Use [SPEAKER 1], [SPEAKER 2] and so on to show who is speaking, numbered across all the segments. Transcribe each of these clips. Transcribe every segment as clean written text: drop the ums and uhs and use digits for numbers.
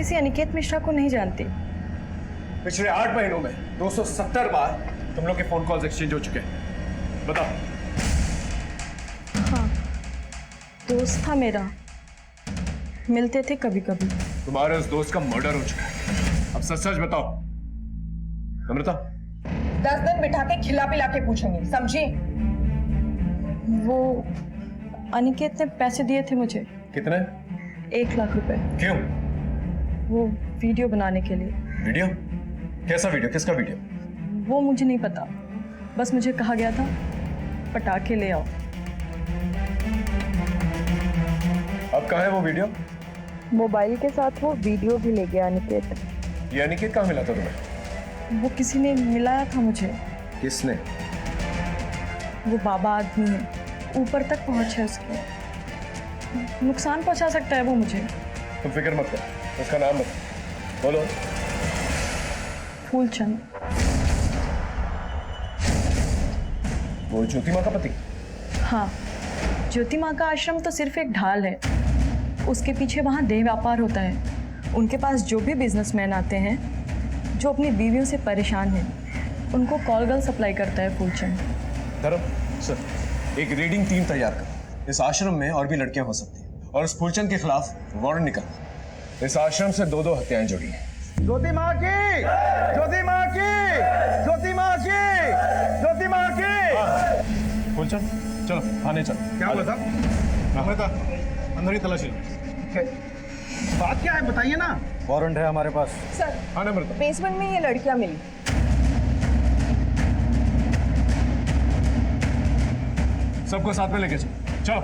[SPEAKER 1] किसी अनिकेत मिश्रा को नहीं जानती।
[SPEAKER 2] पिछले 8 महीनों में 270 बार तुम लोग के फोन कॉल्स एक्सचेंज हो चुके हैं। बताओ।
[SPEAKER 1] हाँ, दोस्त था मेरा, मिलते थे कभी कभी।
[SPEAKER 2] तुम्हारे उस दोस्त का मर्डर हो चुका है, अब सच सच बताओ। अमृता,
[SPEAKER 3] 10 दिन बिठा के खिला पिला के पूछूंगी, समझी?
[SPEAKER 1] वो अनिकेत ने पैसे दिए थे मुझे।
[SPEAKER 2] कितने?
[SPEAKER 1] 1 लाख रुपए।
[SPEAKER 2] क्यों?
[SPEAKER 1] वो वीडियो बनाने के लिए।
[SPEAKER 2] वीडियो? कैसा वीडियो? किसका वीडियो?
[SPEAKER 1] वो मुझे नहीं पता, बस मुझे कहा गया था पटाखे ले आओ।
[SPEAKER 2] अब कहाँ है वो वीडियो?
[SPEAKER 3] मोबाइल के साथ वो वीडियो भी ले गया अनिकेत।
[SPEAKER 2] ये अनिकेत कहाँ मिला था तुम्हें?
[SPEAKER 1] वो किसी ने मिलाया था मुझे।
[SPEAKER 2] किसने?
[SPEAKER 1] वो बाबा आदमी है, ऊपर तक पहुंच है उसके, नुकसान पहुंचा सकता है वो मुझे।
[SPEAKER 2] तुम फिक्र मत करो, उसका नाम बता। बोलो।
[SPEAKER 1] फूलचंद।
[SPEAKER 2] वो ज्योति माँ का पति?
[SPEAKER 1] हाँ, ज्योति माँ का आश्रम तो सिर्फ एक ढाल है, उसके पीछे वहाँ देह व्यापार होता है। उनके पास जो भी बिजनेसमैन आते हैं जो अपनी बीवियों से परेशान हैं, उनको कॉल गर्ल सप्लाई करता है फूलचंद।
[SPEAKER 2] धर्म सर, एक रीडिंग टीम तैयार करो। इस आश्रम में और भी लड़कियां हो सकती हैं और उस फूलचंद के खिलाफ वारंट निकल। इस आश्रम से 2 हत्याएं जुड़ी हैं।
[SPEAKER 4] ज्योति माँ की, ज्योति माँ की, ज्योति माँ की, ज्योति माँ की।
[SPEAKER 2] फूलचंद चलो थाने चलो।
[SPEAKER 4] क्या हुआ था?
[SPEAKER 2] अमृता, अंदर ही तलाशी लो।
[SPEAKER 4] बात क्या है बताइए ना।
[SPEAKER 2] वारंट है हमारे पास।
[SPEAKER 3] सर,
[SPEAKER 2] हाँ अमृता।
[SPEAKER 3] बेसमेंट में ये लड़कियां मिली।
[SPEAKER 2] सबको साथ में लेके चलो। चलो।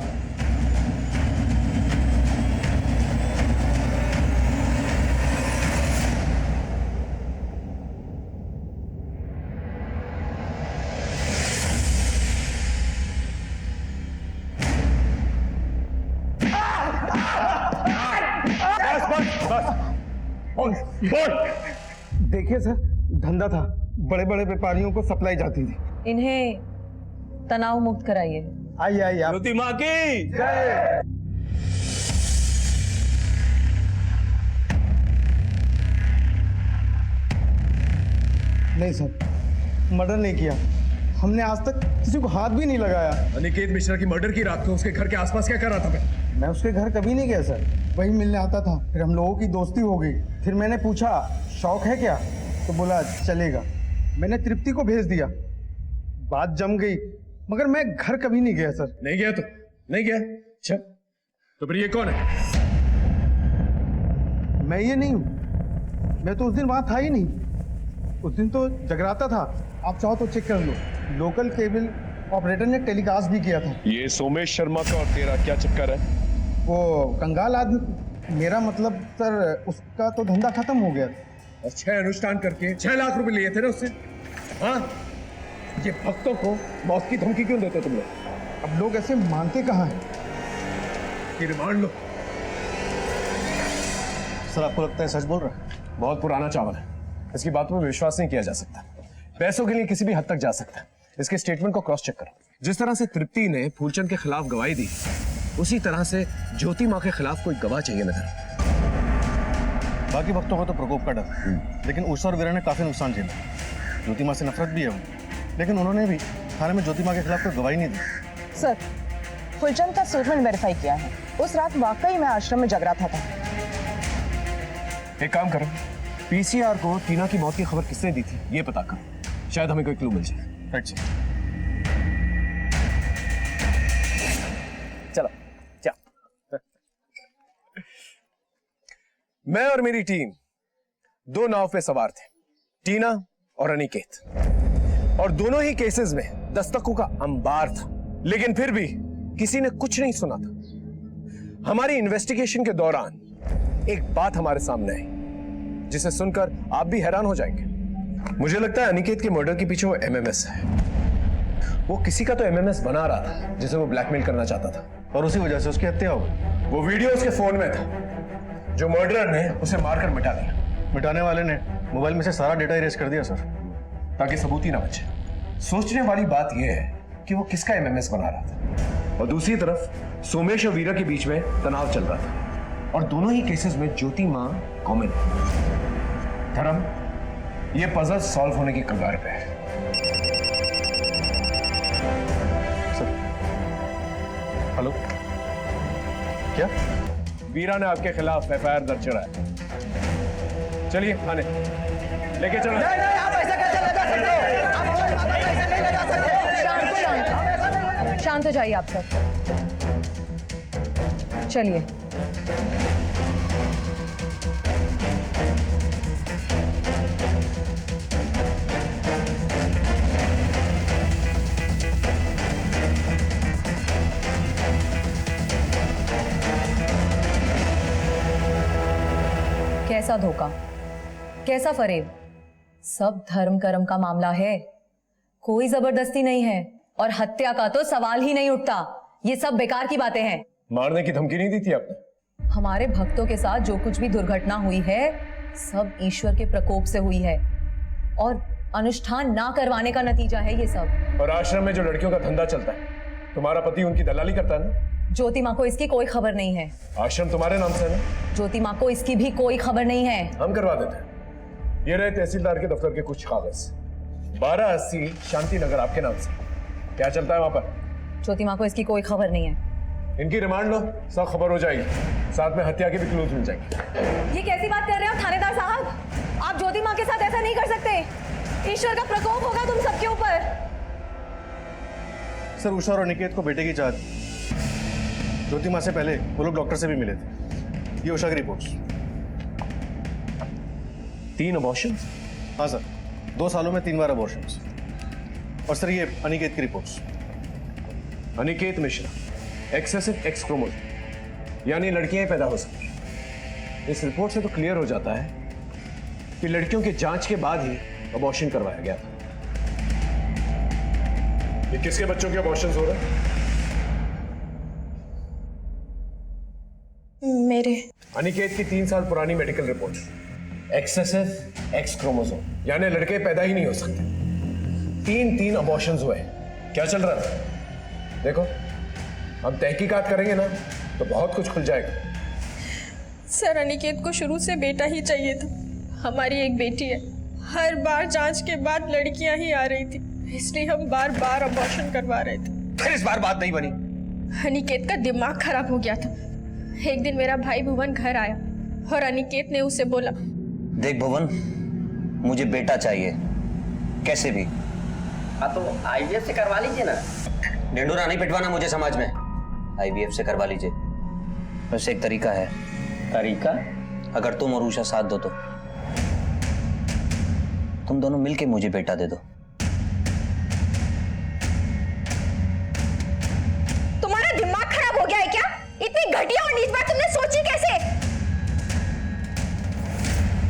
[SPEAKER 4] देखिए सर, धंधा था, बड़े बड़े व्यापारियों को सप्लाई जाती थी।
[SPEAKER 3] इन्हें तनाव मुक्त कराइए।
[SPEAKER 4] आइए आइए आप।
[SPEAKER 2] ज्योति माँ की
[SPEAKER 4] जय। नहीं सर, मर्डर नहीं किया, हमने आज तक किसी को हाथ भी नहीं लगाया।
[SPEAKER 2] अनिकेत मिश्रा की मर्डर की रात को उसके घर के आसपास क्या कर रहा था?
[SPEAKER 4] मैं उसके घर कभी नहीं गया सर, वही मिलने आता था, फिर हम लोगों की दोस्ती हो गई। फिर मैंने पूछा शौक है क्या, तो बोला चलेगा। मैंने तृप्ति को भेज दिया, बात जम गई, मगर मैं घर कभी नहीं गया सर।
[SPEAKER 2] नहीं गया तो नहीं गया। अच्छा, तो फिर ये कौन है?
[SPEAKER 4] मैं ये नहीं हूँ, मैं तो उस दिन वहां था ही नहीं। उस दिन तो जगराता था, आप चाहो तो चेक कर लो। लोकल केबल ऑपरेटर ने टेलीकास्ट भी किया था।
[SPEAKER 2] ये सोमेश शर्मा का और तेरा क्या चक्कर है?
[SPEAKER 4] वो कंगाल आदमी, मेरा मतलब सर उसका तो धंधा खत्म हो गया था।
[SPEAKER 2] और 6 अनुष्ठान करके 6 लाख रुपए लिए थे ना उससे। हाँ, ये भक्तों को मौत की धमकी क्यों देते तुम लोग?
[SPEAKER 4] अब लोग ऐसे मानते कहाँ हैं?
[SPEAKER 2] कि रिमांड लो।
[SPEAKER 5] सर आपको लगता है सच बोल रहा है?
[SPEAKER 2] बहुत पुराना चावल है, इसकी बातों में विश्वास नहीं किया जा सकता। पैसों के लिए किसी भी हद तक जा सकता है। इसके स्टेटमेंट को क्रॉस चेक करो। जिस तरह से तृप्ति ने फूलचंद के खिलाफ गवाही दी, उसी तरह से ज्योति माँ के खिलाफ कोई गवाह चाहिए नजर।
[SPEAKER 5] बाकी भक्तों को तो प्रकोप का डर, लेकिन उषा और वीरा ने काफी नुकसान झेला। ज्योति माँ से नफरत भी है वो, लेकिन उन्होंने भी थाने में ज्योति माँ के खिलाफ कोई गवाही नहीं दी।
[SPEAKER 3] सर, फुलचंद का स्टेटमेंट वेरीफाई किया है। उस रात वाकई मैं आश्रम में जगराता था।
[SPEAKER 2] एक काम करो, पीसीआर को टीना की मौत की खबर किसने दी थी ये पता करो, शायद हमें कोई क्लू मिल जाए।
[SPEAKER 5] Right sir.
[SPEAKER 2] चलो चलो। मैं और मेरी टीम 2 नाव पे सवार थे, टीना और अनिकेत, और दोनों ही केसेस में दस्तकों का अंबार था, लेकिन फिर भी किसी ने कुछ नहीं सुना था। हमारी इन्वेस्टिगेशन के दौरान एक बात हमारे सामने आई जिसे सुनकर आप भी हैरान हो जाएंगे। मुझे लगता है अनिकेत के मर्डर के पीछे वो एमएमएस है। वो किसी का तो एमएमएस बना रहा था जिसे वो ब्लैकमेल करना चाहता था,
[SPEAKER 5] और उसी वजह से उसकी हत्या हो गई।
[SPEAKER 2] वो वीडियो उसके फोन में था जो मर्डरर ने उसे मारकर मिटा दिया।
[SPEAKER 5] मिटाने वाले ने मोबाइल में से सारा डेटा इरेज कर दिया सर,
[SPEAKER 2] ताकि सबूत ही ना बचे। सोचने वाली बात यह है कि वो किसका एमएमएस बना रहा था, और दूसरी तरफ सोमेश और वीरा के बीच में तनाव चल रहा था, और दोनों ही केसेस में ज्योति माँ कॉमन है। धर्म, ये पजल सॉल्व होने की कगार पे है।
[SPEAKER 5] सर, हेलो, क्या?
[SPEAKER 2] वीरा ने आपके खिलाफ एफआईआर दर्ज करा है। चलिए थाने लेके चलो।
[SPEAKER 3] आप ऐसा कैसे लगा सकते हो? आप ऐसे नहीं लगा सकते।
[SPEAKER 1] शांत हो जाइए आप सब। चलिए। कैसा धोखा, कैसा फरेब, सब धर्म कर्म का मामला है। कोई जबरदस्ती नहीं है और हत्या का तो सवाल ही नहीं उठता। ये सब बेकार की बातें हैं।
[SPEAKER 2] मारने की धमकी नहीं दी थी आपने?
[SPEAKER 1] हमारे भक्तों के साथ जो कुछ भी दुर्घटना हुई है सब ईश्वर के प्रकोप से हुई है और अनुष्ठान ना करवाने का नतीजा है ये सब।
[SPEAKER 2] और आश्रम में जो लड़कियों का धंधा चलता है, तुम्हारा पति उनकी दलाली करता है ना?
[SPEAKER 1] ज्योति माँ को इसकी कोई खबर नहीं है।
[SPEAKER 2] आश्रम तुम्हारे नाम से है ना?
[SPEAKER 1] ज्योति माँ को इसकी भी कोई खबर नहीं है।
[SPEAKER 2] हम करवा देते हैं। ये रहे तहसीलदार के दफ्तर के कुछ कागज। 1280 शांति नगर आपके नाम से। क्या चलता है वहां पर?
[SPEAKER 1] ज्योति माँ को इसकी कोई खबर नहीं है।
[SPEAKER 2] इनकी रिमांड लो, सब खबर हो जाएगी। साथ में हत्या के भी क्लूज मिल जाएंगे।
[SPEAKER 1] ये कैसी बात कर रहे हो थानेदार साहब? आप ज्योति माँ के साथ ऐसा नहीं कर सकते। ईश्वर का प्रकोप होगा तुम सबके ऊपर।
[SPEAKER 5] सर, उषा और अनिकेत को बेटे की चाहत। ज्योति माँ से पहले वो लोग डॉक्टर से भी मिले थे। ये उषा की रिपोर्ट्स।
[SPEAKER 2] 3 अबॉर्शन?
[SPEAKER 5] हाँ सर, 2 सालों में 3 बार अबॉर्शंस। और सर, ये अनिकेत की reports.
[SPEAKER 2] Aniket Mishra, excessive x chromosome, यानी लड़कियां पैदा हो सकती हैं। इस रिपोर्ट से तो क्लियर हो जाता है कि लड़कियों की जांच के बाद ही अबॉर्शन करवाया गया था। ये किसके बच्चों के अबॉर्शंस हो रहे हैं?
[SPEAKER 6] मेरे।
[SPEAKER 2] अनिकेत की 3 साल पुरानी medical report. Excessive x chromosome, यानी लड़के पैदा ही नहीं हो सकते। 3 अबॉर्शंस हुए। क्या चल रहा था? देखो, हम तहकीकात करेंगे ना तो बहुत कुछ खुल जाएगा।
[SPEAKER 6] सर, अनिकेत को शुरू से बेटा ही चाहिए था। हमारी एक बेटी है। हर बार जांच के बाद लड़कियां ही आ रही थी, इसलिए हम बार बार अबॉर्शन करवा रहे थे।
[SPEAKER 2] फिर इस बार बात नहीं बनी।
[SPEAKER 6] अनिकेत का दिमाग खराब हो गया था। एक दिन मेरा भाई भुवन घर आया और अनिकेत ने उसे बोला,
[SPEAKER 7] देख भुवन, मुझे बेटा चाहिए, कैसे भी।
[SPEAKER 8] हाँ तो आईवीएफ से करवा लीजिए ना।
[SPEAKER 7] ढिंडोरा नहीं पिटवाना मुझे समाज में। आईवीएफ से करवा लीजिए। वैसे एक तरीका है।
[SPEAKER 8] तरीका?
[SPEAKER 7] अगर तुम और उषा साथ दो तो तुम दोनों मिलके मुझे बेटा दे दो।
[SPEAKER 6] तुम्हारा दिमाग खराब हो गया है क्या? इतनी घटिया और नीच बात तुमने सोची कैसे?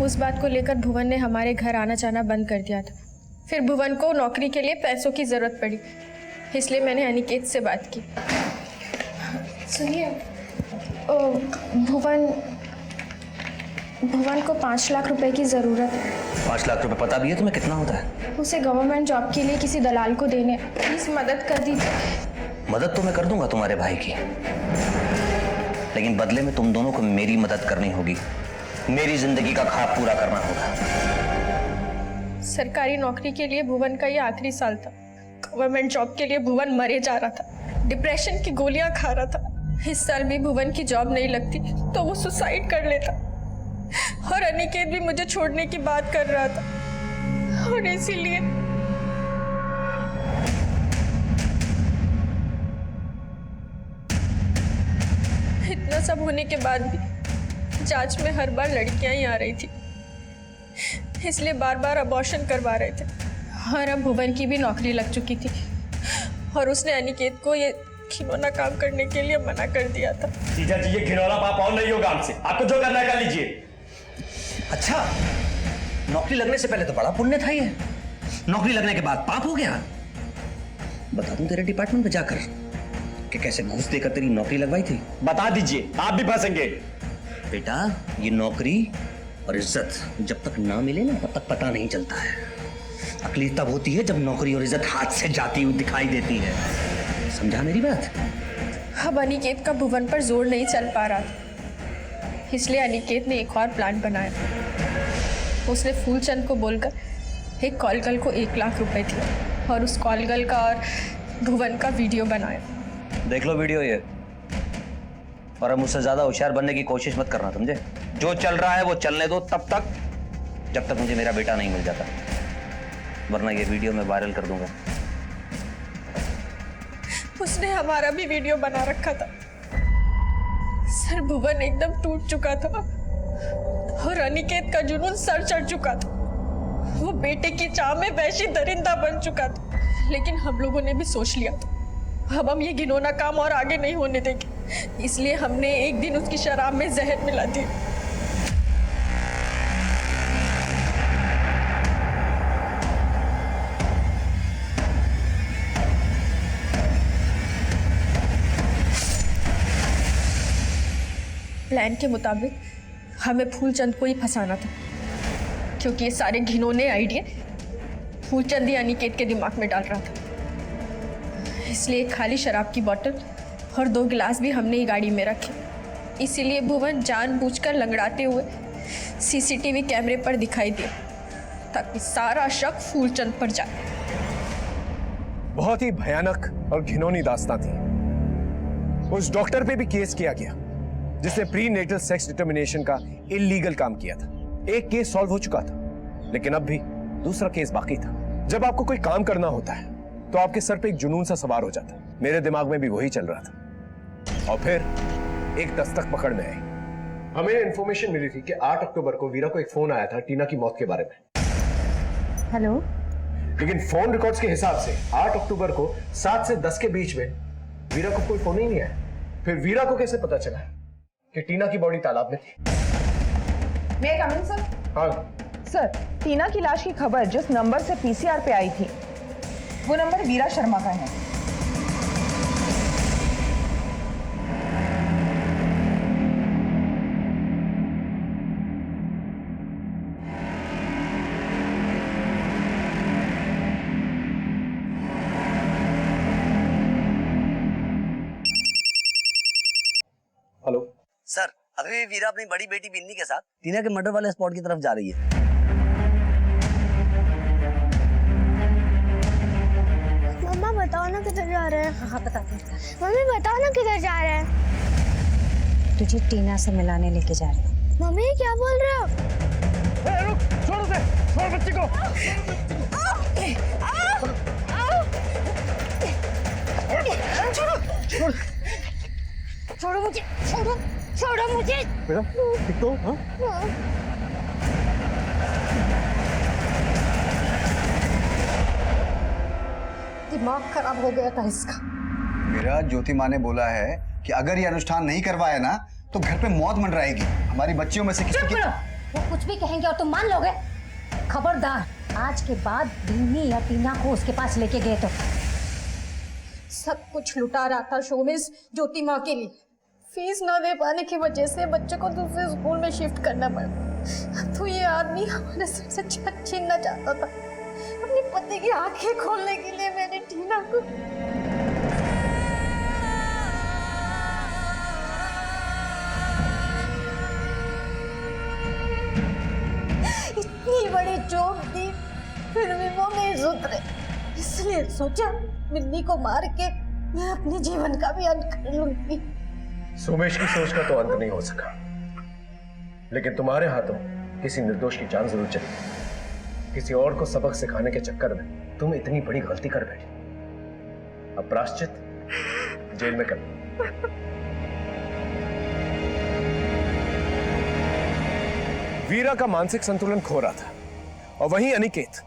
[SPEAKER 6] उस बात को लेकर भुवन ने हमारे घर आना जाना बंद कर दिया था। फिर भुवन को नौकरी के लिए पैसों की जरूरत पड़ी, इसलिए मैंने अनिकेत से बात की। सुनिए, भुवन को 5 लाख रुपए की ज़रूरत है।
[SPEAKER 7] 5 लाख रुपए पता भी है तुम्हें कितना होता है?
[SPEAKER 6] उसे गवर्नमेंट जॉब के लिए किसी दलाल को देने, प्लीज मदद कर दीजिए।
[SPEAKER 7] मदद तो मैं कर दूंगा तुम्हारे भाई की, लेकिन बदले में तुम दोनों को मेरी मदद करनी होगी। मेरी जिंदगी का ख्वाब पूरा करना होगा।
[SPEAKER 6] सरकारी नौकरी के लिए भुवन का ये आखिरी साल था। गवर्नमेंट जॉब के लिए भुवन मरे जा रहा था, डिप्रेशन की गोलियां खा रहा था। इस साल भी भुवन की जॉब नहीं लगती तो वो सुसाइड कर लेता, और अनिकेत भी मुझे छोड़ने की बात कर रहा था। और इसीलिए इतना सब होने के बाद भी जांच में हर बार लड़कियां ही आ रही थी, इसलिए बार बार अबॉर्शन करवा रहे थे। और अब भुवन की भी नौकरी लग चुकी थी और उसने अनिकेत को ये घिनौना काम करने के लिए मना कर दिया था।
[SPEAKER 8] जीजा जी, ये घिनौना पाप और नहीं होगा हमसे। आपको जो करना है कर लीजिए।
[SPEAKER 7] अच्छा, नौकरी लगने से पहले तो बड़ा पुण्य था ये, नौकरी लगने के बाद पाप हो गया। बता दूं तेरे डिपार्टमेंट में जाकर कि कैसे घूस देकर तेरी नौकरी लगवाई थी?
[SPEAKER 8] बता दीजिए, आप भी फंसेंगे।
[SPEAKER 7] बेटा, ये नौकरी और इज्जत जब तक ना मिले ना तब तक पता नहीं चलता है। अकली तब होती है जब नौकरी और इज्जत हाथ से जाती हुई दिखाई देती है। समझा मेरी बात?
[SPEAKER 6] अब अनिकेत का भुवन पर जोर नहीं चल पा रहा था, इसलिए अनिकेत ने एक और प्लान बनाया। उसने फूलचंद को बोलकर एक कॉल गर्ल को 1 लाख रुपए दिए और उस कॉल गर्ल का और भुवन का वीडियो बनाया।
[SPEAKER 7] देख लो वीडियो ये, और अब मुझसे ज्यादा होशियार बनने की कोशिश मत करना, समझे? जो चल रहा है वो चलने दो तब तक, जब तक मुझे मेरा बेटा नहीं मिल जाता, वरना ये वीडियो मैं वायरल कर दूंगा।
[SPEAKER 6] उसने हमारा भी वीडियो बना रखा था। सर भुवन एकदम टूट चुका था और अनिकेत का जुनून सर चढ़ चुका था। वो बेटे की चाह में वैसी दरिंदा बन चुका था। लेकिन हम लोगों ने भी सोच लिया था अब हम ये घिनौना काम और आगे नहीं होने देंगे, इसलिए हमने एक दिन उसकी शराब में जहर मिला दी। प्लान के मुताबिक हमें फूलचंद को ही फंसाना था, क्योंकि ये सारे घिनौने आइडिया फूलचंद ही अनिकेत के दिमाग में डाल रहा था। इसलिए एक खाली शराब की बोतल और 2 गिलास भी हमने ही गाड़ी में रखे। इसीलिए भुवन जानबूझकर लंगड़ाते हुए सीसीटीवी कैमरे पर दिखाई दिया, ताकि सारा शक फूलचंद पर जाए।
[SPEAKER 2] बहुत ही भयानक और घिनौनी दास्तां थी। उस डॉक्टर पे भी केस किया गया जिसने प्री नेटल सेक्स डिटर्मिनेशन का इलीगल काम किया था। एक केस सॉल्व हो चुका था, लेकिन अब भी दूसरा केस बाकी था। जब आपको कोई काम करना होता है तो आपके सर पे एक जुनून सा सवार हो जाता है। मेरे दिमाग में भी वही चल रहा था, और फिर एक दस्तक पकड़ में आई। हमें इंफॉर्मेशन मिली थी कि 8 अक्टूबर को वीरा को एक फोन आया था टीना की मौत के बारे में।
[SPEAKER 3] हेलो,
[SPEAKER 2] लेकिन फोन रिकॉर्ड्स के हिसाब से 8 अक्टूबर को 7 से 10 के बीच में वीरा को कोई फोन ही नहीं आया। फिर वीरा को कैसे पता चला कि टीना की बॉडी तालाब में थी?
[SPEAKER 3] मैं कम इन सर?
[SPEAKER 2] हाँ
[SPEAKER 3] सर, टीना की लाश की खबर जिस नंबर से पीसीआर पे आई थी, वो नंबर वीरा शर्मा का है।
[SPEAKER 2] हेलो
[SPEAKER 7] सर, अभी भी वीरा अपनी बड़ी बेटी बिन्नी के साथ टीना के मर्डर वाले स्पॉट की तरफ जा रही है।
[SPEAKER 9] मम्मा बताओ ना किधर जा रहे हैं? हाँ बताती हूँ। मम्मी बताओ ना किधर जा रहे हैं?
[SPEAKER 10] तुझे टीना से मिलाने लेके जा रहे हैं।
[SPEAKER 9] मम्मी क्या बोल रहे हो?
[SPEAKER 2] रुक, छोड़ उसे, छोड़ बच्ची को।
[SPEAKER 9] छोड़ो मुझे, छोड़ो, छोड़ो मुझे।
[SPEAKER 2] बेटा ठीक तो? हाँ?
[SPEAKER 6] दिमाग खराब हो गया था इसका।
[SPEAKER 11] मेरा ज्योति माँ ने बोला है कि अगर ये अनुष्ठान नहीं करवाए ना तो घर पे मौत मंडराएगी। हमारी बच्चियों में से किसी की।
[SPEAKER 10] वो कुछ भी कहेंगे और तुम मान लोगे? खबरदार, आज के बाद बिन्नी या टीना को उसके पास लेके गए तो
[SPEAKER 6] सब कुछ लुटा रहा था शोमिस ज्योति माँ के लिए। फीस ना दे पाने की वजह से बच्चों को दूसरे स्कूल में शिफ्ट करना पड़ा। तो ये आदमी हमारे सर से छत छीनना चाहता था। अपने पति की आंखें खोलने के लिए मैंने टीना को इतनी बड़ी चोट दी, फिर भी वो नहीं सुधरे। इसलिए सोचा बिन्नी को मार के मैं अपने जीवन का भी अंत कर लूंगी।
[SPEAKER 2] सोमेश की सोच का तो अंत नहीं हो सका, लेकिन तुम्हारे हाथों किसी निर्दोष की जान जरूर चली। किसी और को सबक सिखाने के चक्कर में तुम इतनी बड़ी गलती कर बैठी। अब प्रायश्चित जेल में करना। वीरा का मानसिक संतुलन खो रहा था, और वहीं अनिकेत,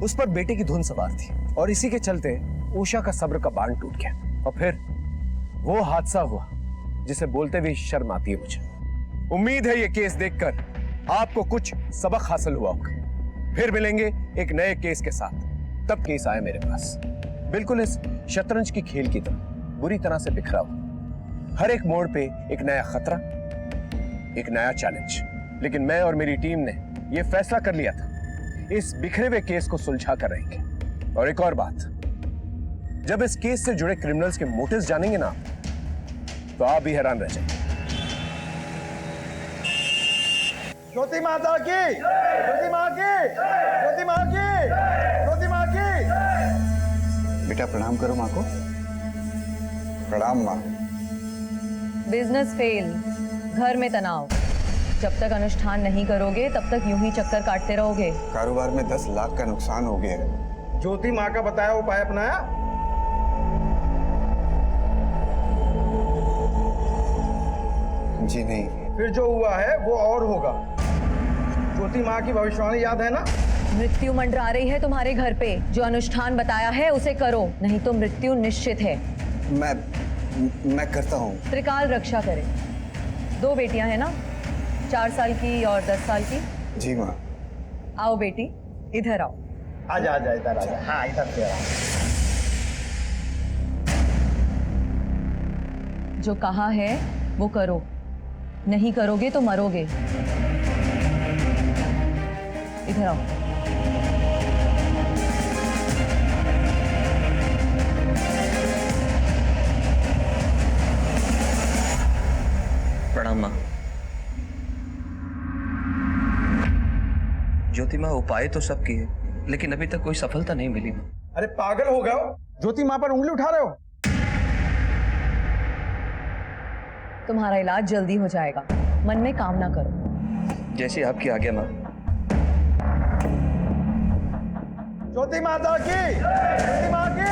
[SPEAKER 2] उस पर बेटे की धुन सवार थी, और इसी के चलते उषा का सब्र का बांध टूट गया। और फिर वो हादसा हुआ जिसे बोलते हुए शर्म आती है मुझे। उम्मीद है ये केस देखकर आपको कुछ सबक हासिल हुआ होगा। फिर मिलेंगे एक नए केस के साथ। तब केस आया मेरे पास, बिल्कुल इस शतरंज की खेल की तरह, बुरी तरह से बिखरा हुआ। हर एक मोड़ पे एक नया खतरा, एक नया चैलेंज। लेकिन मैं और मेरी टीम ने यह फैसला कर लिया था, इस बिखरे हुए केस को सुलझा कर रहेंगे। और एक और बात, जब इस केस से जुड़े क्रिमिनल्स के मोटिव्स जानेंगे ना, तो आप भी हैरान रह जाएंगे।
[SPEAKER 4] ज्योति माता की, ज्योति माँ की, ज्योति माँ की, ज्योति माँ की।
[SPEAKER 11] बेटा प्रणाम करो माँ को। प्रणाम माँ।
[SPEAKER 1] बिजनेस फेल, घर में तनाव। जब तक अनुष्ठान नहीं करोगे तब तक यूं ही चक्कर काटते रहोगे।
[SPEAKER 11] कारोबार में 10 लाख का नुकसान हो गया है।
[SPEAKER 4] ज्योति माँ का बताया उपाय अपनाया?
[SPEAKER 11] जी नहीं।
[SPEAKER 4] फिर जो हुआ है वो और होगा। ज्योति माँ की भविष्यवाणी याद है ना?
[SPEAKER 1] मृत्यु मंडरा रही है तुम्हारे घर पे। जो अनुष्ठान बताया है उसे करो, नहीं तो मृत्यु निश्चित है।
[SPEAKER 11] मैं करता हूँ।
[SPEAKER 1] त्रिकाल रक्षा करे। 2 बेटियां हैं ना, 4 साल की और 10 साल की।
[SPEAKER 11] जी माँ।
[SPEAKER 1] आओ बेटी, इधर आओ।
[SPEAKER 4] आजा आजा इधर आजा। हाँ इधर से आओ।
[SPEAKER 1] जो कहा है वो करो, नहीं करोगे तो मरोगे। इधर आओ।
[SPEAKER 7] प्रणाम माँ। ज्योति माँ, उपाय तो सब किए लेकिन अभी तक कोई सफलता नहीं मिली माँ।
[SPEAKER 4] अरे पागल हो गए हो? ज्योति माँ पर उंगली उठा रहे हो?
[SPEAKER 1] तुम्हारा इलाज जल्दी हो जाएगा, मन में कामना करो।
[SPEAKER 7] जैसी आपकी आज्ञा माँ।
[SPEAKER 4] ज्योति माता की, ज्योति माँ की।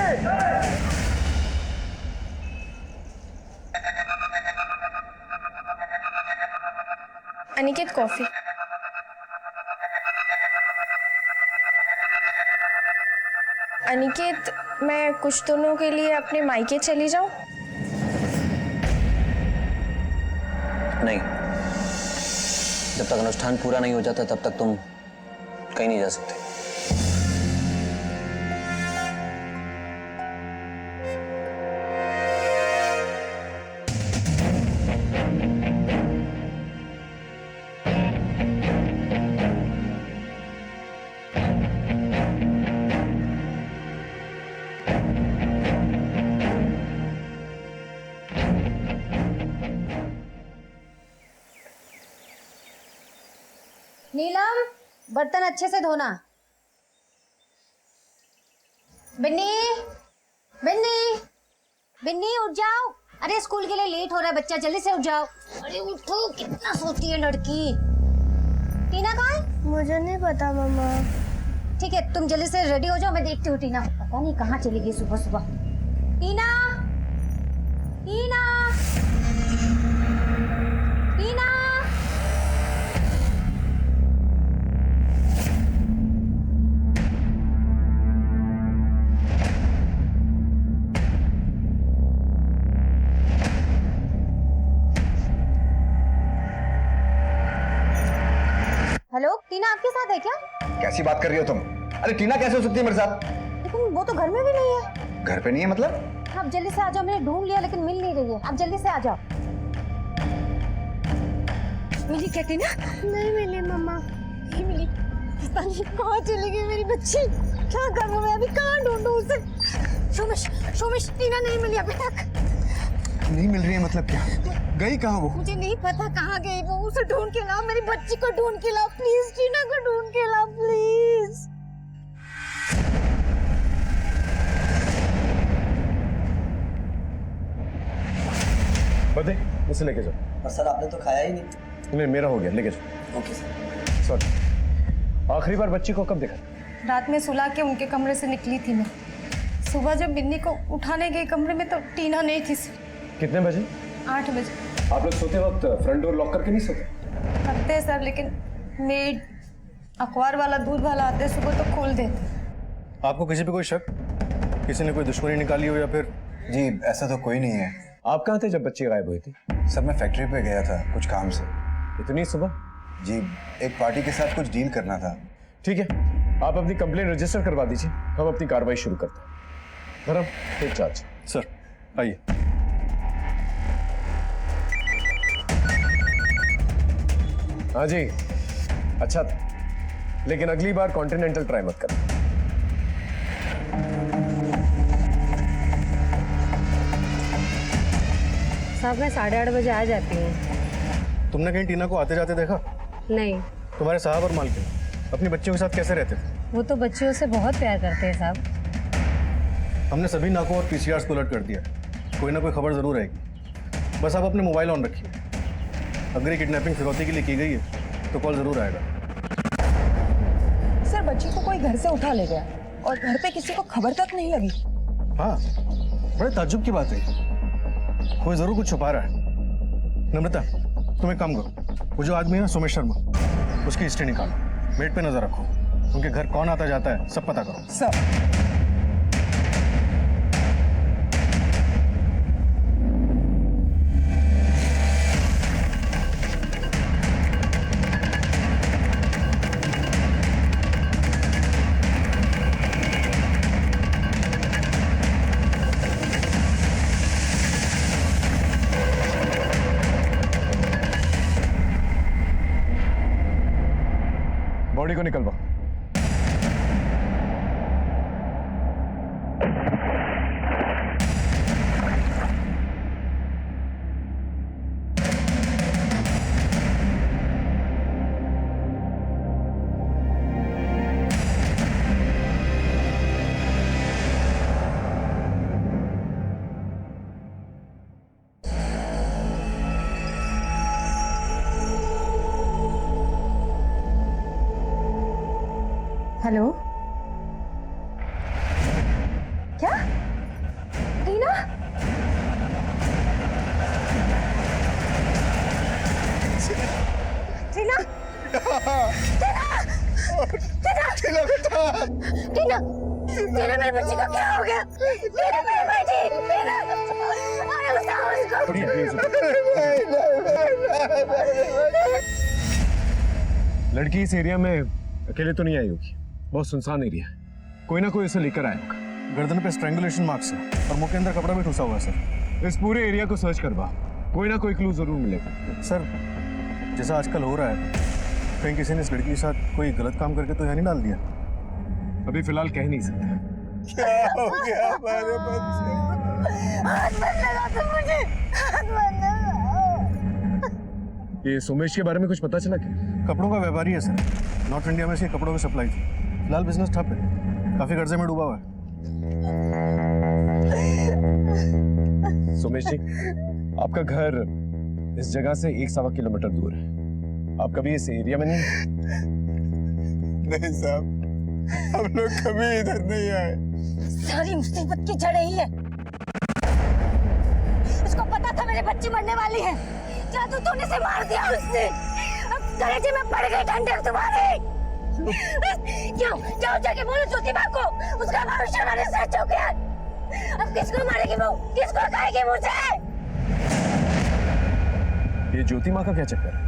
[SPEAKER 6] अनिकेत कॉफी। अनिकेत, मैं कुछ दिनों के लिए अपने मायके चली जाऊं?
[SPEAKER 7] नहीं, जब तक अनुष्ठान पूरा नहीं हो जाता तब तक तुम कहीं नहीं जा सकते।
[SPEAKER 10] नीलम, बर्तन अच्छे से धोना। बिन्नी, बिन्नी, बिन्नी उठ जाओ। अरे स्कूल के लिए लेट हो रहा है बच्चा, जल्दी से उठ जाओ। अरे उठो, कितना सोती है लड़की। टीना कहाँ है?
[SPEAKER 9] मुझे नहीं पता मम्मा।
[SPEAKER 10] ठीक है, तुम जल्दी से रेडी हो जाओ, मैं देखती हूँ। टीना पता नहीं कहाँ चली गई सुबह सुबह। टीना, टीना, टीना। हेलो, टीना आपके साथ है क्या?
[SPEAKER 11] कैसी बात कर रही हो तुम? अरे टीना कैसे हो सकती है मेरे साथ?
[SPEAKER 10] लेकिन वो तो घर में भी नहीं है।
[SPEAKER 11] घर पे नहीं है मतलब?
[SPEAKER 10] आप जल्दी से आ जाओ, मैंने ढूंढ लिया लेकिन मिल नहीं रही है। आप जल्दी से आ जाओ। मिली क्या टीना?
[SPEAKER 9] नहीं मिली मम्मा।
[SPEAKER 10] नहीं मिली। पता नहीं कहाँ चली गई मेरी बच्ची। क्या करूँ मैं अभी, कहाँ ढूंढूं उसे? शोमिश, शोमिश, टीना नहीं मिली अभी तक।
[SPEAKER 11] नहीं मिल रही है मतलब क्या? गई कहाँ वो?
[SPEAKER 10] मुझे नहीं पता कहाँ गई वो। उसे ढूंढ के लाओ, मेरी बच्ची को ढूंढ के लाओ प्लीज। टीना को ढूंढ के लाओ प्लीज।
[SPEAKER 2] बदे मुझसे लेके जाओ।
[SPEAKER 7] पर सर आपने तो खाया ही नहीं।
[SPEAKER 2] नहीं, मेरा हो गया, लेके जाओ।
[SPEAKER 7] Okay sir.
[SPEAKER 2] सॉरी, आखिरी बार बच्ची को कब देखा?
[SPEAKER 6] रात में सुला के उनके कमरे से निकली थी मैं। सुबह जब बिन्नी को उठाने गई कमरे में तो टीना नहीं थी सर।
[SPEAKER 2] कितने बजे?
[SPEAKER 6] 8 बजे।
[SPEAKER 2] आप लोग सोते वक्त फ्रंट डोर लॉक करके नहीं सोते?
[SPEAKER 6] करते हैं सर, लेकिन मेड, अखबार वाला, दूध वाला आते सुबह तो खोल देते।
[SPEAKER 5] आपको किसी पे कोई शक? किसी ने कोई दुश्मनी निकाली हो या फिर?
[SPEAKER 11] जी ऐसा तो कोई नहीं है।
[SPEAKER 2] आप कहाँ थे जब बच्ची गायब हुई थी?
[SPEAKER 11] सर मैं फैक्ट्री पे गया था कुछ काम से।
[SPEAKER 2] इतनी सुबह?
[SPEAKER 11] जी एक पार्टी के साथ कुछ डील करना था।
[SPEAKER 2] ठीक है, आप अपनी कंप्लेंट रजिस्टर करवा दीजिए, हम अपनी कार्रवाई शुरू करते हैं। धर्म, टेक चार्ज।
[SPEAKER 5] सर आइए।
[SPEAKER 2] हाँ जी, अच्छा था, लेकिन अगली बार कॉन्टिनेंटल ट्राई मत करना।
[SPEAKER 10] साहब मैं 8:30 बजे आ जाती हूँ।
[SPEAKER 5] तुमने कहीं टीना को आते जाते देखा?
[SPEAKER 10] नहीं,
[SPEAKER 5] तुम्हारे साहब और मालकिन अपनी बच्चियों के साथ कैसे रहते थे?
[SPEAKER 10] वो तो बच्चियों से बहुत प्यार करते हैं साहब।
[SPEAKER 5] हमने सभी नाकों और पीसीआर को अलर्ट कर दिया, कोई ना कोई खबर जरूर आएगी। बस आप अपने मोबाइल ऑन रखिए, अगर ये किडनैपिंग फिरौती के लिए की गई है तो कॉल जरूर आएगा।
[SPEAKER 3] सर बच्ची को कोई घर से उठा ले गया और घर पे किसी को खबर तक नहीं लगी।
[SPEAKER 5] हाँ, बड़े ताज्जुब की बात है, कोई जरूर कुछ छुपा रहा है। नम्रता, तुम एक काम करो, वो जो आदमी है ना सोमेश शर्मा, उसकी हिस्ट्री निकालो, मेट पे नजर रखो, उनके घर कौन आता जाता है सब पता करो।
[SPEAKER 3] सर
[SPEAKER 2] बॉडी को निकलवा।
[SPEAKER 1] हेलो, क्या टीना? टीना, टीना, टीना, टीना मेरी बच्ची का क्या हो गया? टीना मेरी बच्ची, टीना, अरे बताओ उसको।
[SPEAKER 2] लड़की इस एरिया में अकेले तो नहीं आई होगी, बहुत सुनसान एरिया है, कोई ना कोई उसे लेकर आया होगा।
[SPEAKER 5] गर्दन पे स्ट्रैंगुलेशन मार्क्स है और मुंह के अंदर कपड़ा भी ठुसा हुआ है सर।
[SPEAKER 2] इस पूरे एरिया को सर्च करवा, कोई ना कोई क्लू जरूर मिलेगा।
[SPEAKER 5] सर, जैसा आजकल हो रहा है, कहीं किसी ने इस लड़की के साथ कोई गलत काम करके तो यहाँ नहीं डाल दिया?
[SPEAKER 2] अभी फिलहाल कह नहीं सकते।
[SPEAKER 9] क्या हो गया हमारे बच्चे? हाथ मत लगा तुम मुझे, हाथ मत लगा।
[SPEAKER 2] ये सोमेश के बारे में कुछ पता चला क्या?
[SPEAKER 5] कपड़ों का व्यापारी है सर, नॉर्थ इंडिया में इसके कपड़ों की सप्लाई थी। फिलहाल बिजनेस ठप है, काफी कर्जे में डूबा हुआ है।
[SPEAKER 2] सोमेश जी, आपका घर इस जगह से 1-1.25 किलोमीटर दूर है, आप कभी इस एरिया में नहीं?
[SPEAKER 9] नहीं साहब, हम लोग कभी इधर नहीं आए।
[SPEAKER 10] सारी मुसीबत की जड़ यही है। इसको पता था मेरी बच्ची मरने वाली है, जादू तूने से मार दिया उसने। अब कलेजे में पड़ गई डंडे तुम्हारे। क्यों जाके बोलो ज्योतिबा को, उसका भविष्य मैंने सच हो गया। अब किसको मारेगी वो, किसको खाएगी मुझे?
[SPEAKER 2] ये ज्योति माँ का क्या चक्कर है?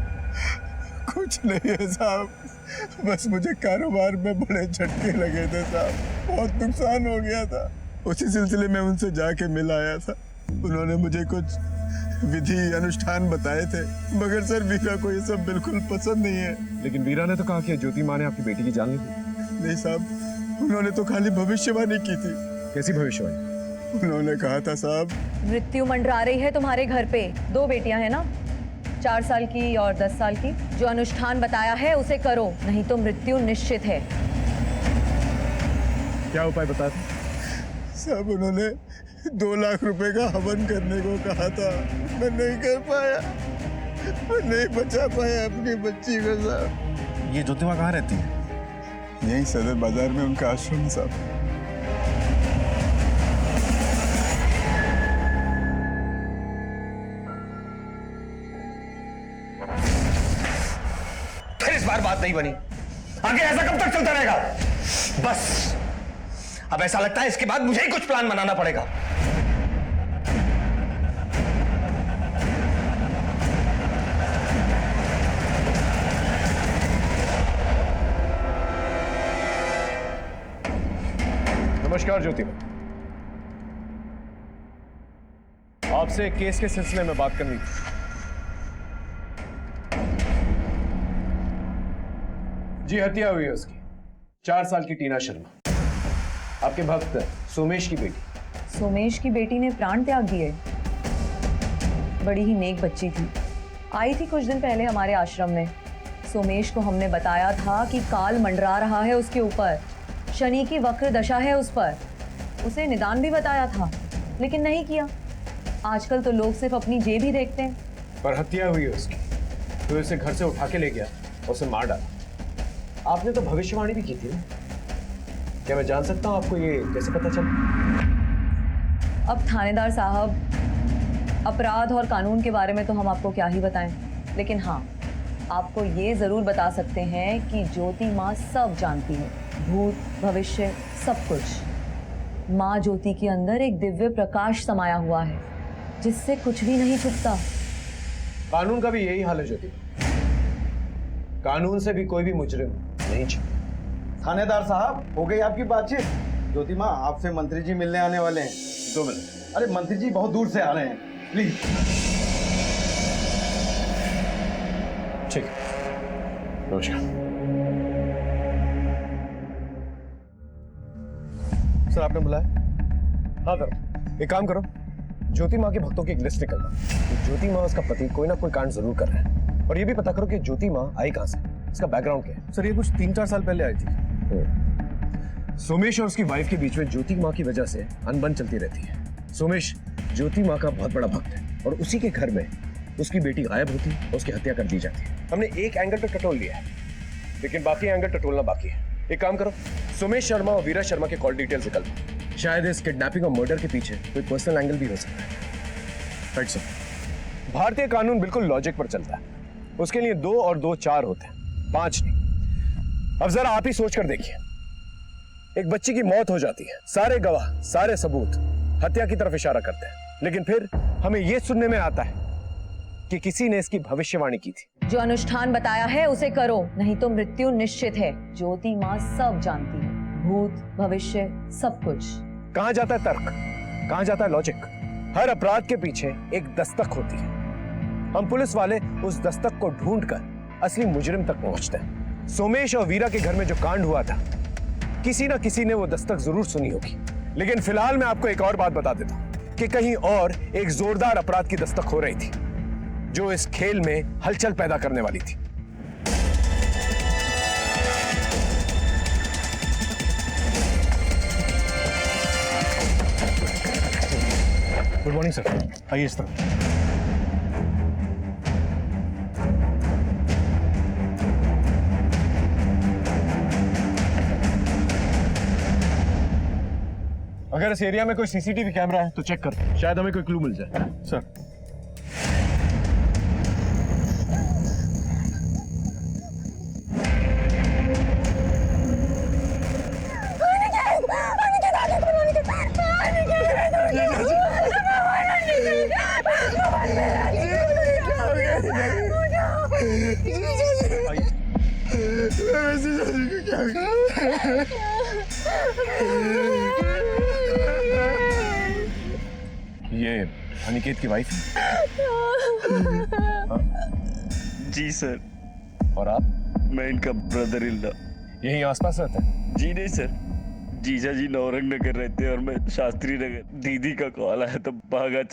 [SPEAKER 9] कुछ नहीं है साहब, बस मुझे कारोबार में बड़े झटके लगे थे साहब, बहुत नुकसान हो गया था। उसी सिलसिले में उनसे जाके मिल आया था। उन्होंने मुझे कुछ विधि अनुष्ठान बताए थे, मगर सर वीरा को ये सब बिल्कुल पसंद नहीं है।
[SPEAKER 2] लेकिन वीरा ने तो कहा कि ज्योति माँ ने आपकी बेटी की जान ली थी।
[SPEAKER 9] नहीं साहब, उन्होंने तो खाली भविष्यवाणी की थी।
[SPEAKER 2] कैसी भविष्यवाणी?
[SPEAKER 9] उन्होंने कहा था साहब,
[SPEAKER 1] मृत्यु मंडरा रही है तुम्हारे घर पे। 2 बेटियां हैं ना, 4 साल की और 10 साल की। जो अनुष्ठान बताया है उसे करो, नहीं तो मृत्यु निश्चित है।
[SPEAKER 2] क्या उपाय बता थे?
[SPEAKER 9] साहब उन्होंने 2 लाख रुपए का हवन करने को कहा था, मैं नहीं कर पाया, मैं नहीं बचा पाया अपनी बच्ची को साहब।
[SPEAKER 5] ये ज्योति माँ कहाँ रहती है?
[SPEAKER 9] यही सदर बाजार में उनका आश्रम है साहब।
[SPEAKER 7] फिर इस बार बात नहीं बनी, आगे ऐसा कब तक चलता रहेगा? बस अब ऐसा लगता है इसके बाद मुझे ही कुछ प्लान बनाना पड़ेगा।
[SPEAKER 2] नमस्कार ज्योति मैम, आपसे एक केस के सिलसिले में बात करनी थी। जी, हत्या हुई है उसकी, 4 साल की टीना शर्मा, आपके भक्त सोमेश की बेटी।
[SPEAKER 1] सोमेश की बेटी ने प्राण त्याग दिए। बड़ी ही नेक बच्ची थी, आई थी कुछ दिन पहले हमारे आश्रम में, सोमेश को हमने बताया था कि काल मंडरा रहा है उसके ऊपर, शनि की वक्र दशा है उस पर। उसे निदान भी बताया था, लेकिन नहीं किया। आजकल तो लोग सिर्फ अपनी जेब ही देखते हैं।
[SPEAKER 2] पर हत्या हुई है उसकी, तो उसे घर से उठा के ले गया और उसे मार डाला। आपने तो भविष्यवाणी भी की थी ना? क्या मैं जान सकता हूं आपको ये कैसे पता चला?
[SPEAKER 1] अब थानेदार साहब, अपराध और कानून के बारे में तो हम आपको क्या ही बताएं, लेकिन हाँ, आपको ये जरूर बता सकते हैं कि ज्योति माँ सब जानती है, भूत भविष्य सब कुछ। माँ ज्योति के अंदर एक दिव्य प्रकाश समाया हुआ है, जिससे कुछ भी नहीं छुपता।
[SPEAKER 2] कानून का भी यही हाल है ज्योति। कानून से भी कोई भी मुजरिम नहीं छुपता।
[SPEAKER 4] थानेदार साहब, हो गई आपकी बातचीत? ज्योति माँ, आपसे मंत्री जी मिलने आने वाले हैं।
[SPEAKER 2] 2 मिनट।
[SPEAKER 4] अरे मंत्री जी बहुत दूर से आ रहे हैं, प्लीज।
[SPEAKER 2] ठीक है, नमस्कार।
[SPEAKER 5] सर आपने बुलाया?
[SPEAKER 2] हाँ करो, एक काम करो, ज्योति माँ के भक्तों की एक लिस्ट निकलवा। तो ज्योति माँ, उसका पति कोई ना कोई कांड जरूर कर रहा है, और ये भी पता करो कि ज्योति माँ आई कहाँ से, इसका बैकग्राउंड क्या है।
[SPEAKER 5] सर ये कुछ 3-4 साल पहले आई थी।
[SPEAKER 2] सोमेश और उसकी वाइफ के बीच में ज्योति माँ की वजह से अनबन चलती रहती है। सोमेश ज्योति माँ का बहुत बड़ा भक्त है, और उसी के घर में उसकी बेटी गायब होती और उसकी हत्या कर दी जाती है। हमने एक एंगल पे टटोल लिया है, लेकिन बाकी एंगल टटोलना बाकी है। एक काम करो, सोमेश शर्मा और वीरा शर्मा के कॉल डिटेल्स निकल। शायद इस किडनैपिंग और मर्डर के पीछे कोई पर्सनल एंगल भी हो सकता है। Right sir. भारतीय कानून बिल्कुल लॉजिक पर चलता है। उसके लिए 2 और 2 4 होते हैं, 5 नहीं। अब जरा आप ही सोच कर देखिए, एक बच्ची की मौत हो जाती है, सारे गवाह, सारे सबूत हत्या की तरफ इशारा करते हैं, लेकिन फिर हमें यह सुनने में आता है कि किसी ने इसकी भविष्यवाणी की थी।
[SPEAKER 1] जो अनुष्ठान बताया है उसे करो, नहीं तो मृत्यु निश्चित है। ज्योति माँ सब जानती है, भूत भविष्य सब कुछ।
[SPEAKER 2] कहां जाता है तर्क, कहां जाता है लॉजिक? हर अपराध के पीछे एक दस्तक होती है। हम पुलिस वाले उस दस्तक को ढूंढकर असली मुजरिम तक पहुंचते हैं। सोमेश और वीरा के घर में जो कांड हुआ था, किसी ना किसी ने वो दस्तक जरूर सुनी होगी। लेकिन फिलहाल मैं आपको एक और बात बता देता हूं कि कहीं और एक जोरदार अपराध की दस्तक हो रही थी, जो इस खेल में हलचल पैदा करने वाली थी।
[SPEAKER 5] गुड मॉर्निंग सर, आइए इस तरफ।
[SPEAKER 2] अगर इस एरिया में कोई सीसीटीवी कैमरा है तो चेक कर, शायद हमें कोई क्लू मिल जाए।
[SPEAKER 5] सर
[SPEAKER 2] ये अनिकेत की वाइफ है?
[SPEAKER 8] जी सर।
[SPEAKER 2] और आप?
[SPEAKER 8] मैं इनका ब्रदर इन लॉ।
[SPEAKER 2] यहीं आसपास रहते हैं?
[SPEAKER 8] जी नहीं सर, जीजा जी नौरंग नगर रहते हैं और मैं शास्त्री नगर। दीदी का कॉल आया तो भागा